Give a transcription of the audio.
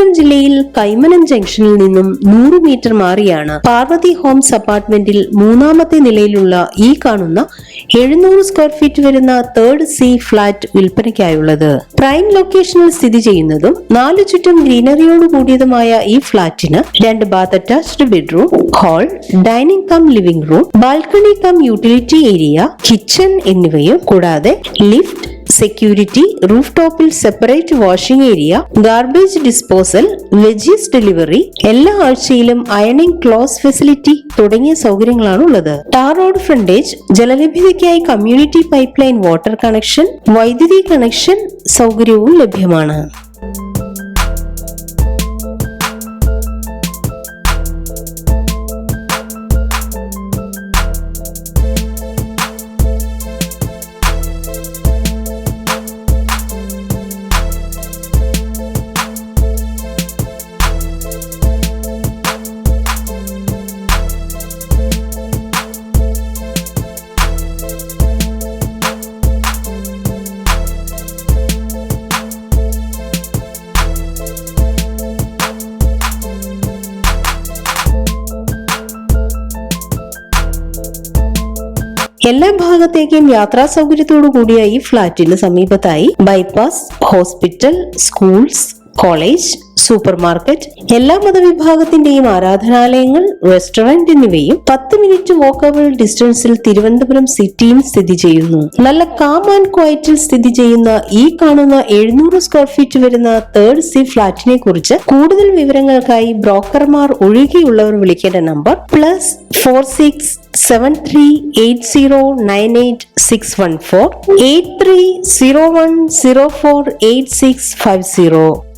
തിരുവനന്തപുരം ജില്ലയിൽ കൈമനം ജംഗ്ഷനിൽ നിന്നും 100 മീറ്റർ മാറിയാണ് പാർവതി ഹോംസ് അപ്പാർട്ട്മെന്റിൽ 3ാമത്തെ നിലയിലുള്ള ഈ കാണുന്ന 700 സ്ക്വയർ ഫീറ്റ് വരുന്ന തേർഡ് സി ഫ്ളാറ്റ് വിൽപ്പനയ്ക്കായുള്ളത്. പ്രൈം ലൊക്കേഷനിൽ സ്ഥിതി ചെയ്യുന്നതും 4 ചുറ്റും ഗ്രീനറിയോട് കൂടിയതുമായ ഈ ഫ്ളാറ്റിന് 2 bath attached bedroom, hall, dining cum living room, balcony cum utility area, kitchen എന്നിവയും കൂടാതെ ലിഫ്റ്റ്, സെക്യൂരിറ്റി, റൂഫ് ടോപ്പിൽ separate washing area, garbage disposal, veggies delivery, എല്ലാ ആഴ്ചയിലും അയണിംഗ് ക്ലോസ് ഫെസിലിറ്റി തുടങ്ങിയ സൗകര്യങ്ങളാണ് ഉള്ളത്. ടാർ റോഡ് ഫ്രണ്ടേജ്, ജലലഭ്യതയ്ക്കായി community pipe line water connection, വൈദ്യുതി കണക്ഷൻ സൗകര്യവും ലഭ്യമാണ്. എല്ലാ ഭാഗത്തേക്കും യാത്രാ സൗകര്യത്തോടു കൂടിയ ഈ ഫ്ളാറ്റിന് സമീപത്തായി bypass, hospital, schools, college, super market, എല്ലാ മതവിഭാഗത്തിന്റെയും ആരാധനാലയങ്ങൾ, റെസ്റ്റോറന്റ് എന്നിവയും 10 മിനിറ്റ് വോക്കബിൾ ഡിസ്റ്റൻസിൽ തിരുവനന്തപുരം സിറ്റിയും സ്ഥിതി ചെയ്യുന്നു. നല്ല കാം ആൻഡ് ക്വയറ്റിൽ സ്ഥിതി ചെയ്യുന്ന ഈ കാണുന്ന 700 സ്ക്വയർ ഫീറ്റ് വരുന്ന തേർഡ് സി ഫ്ളാറ്റിനെ കുറിച്ച് കൂടുതൽ വിവരങ്ങൾക്കായി ബ്രോക്കർമാർ ഒഴികെയുള്ളവർ വിളിക്കേണ്ട നമ്പർ +467380988614 8301048650.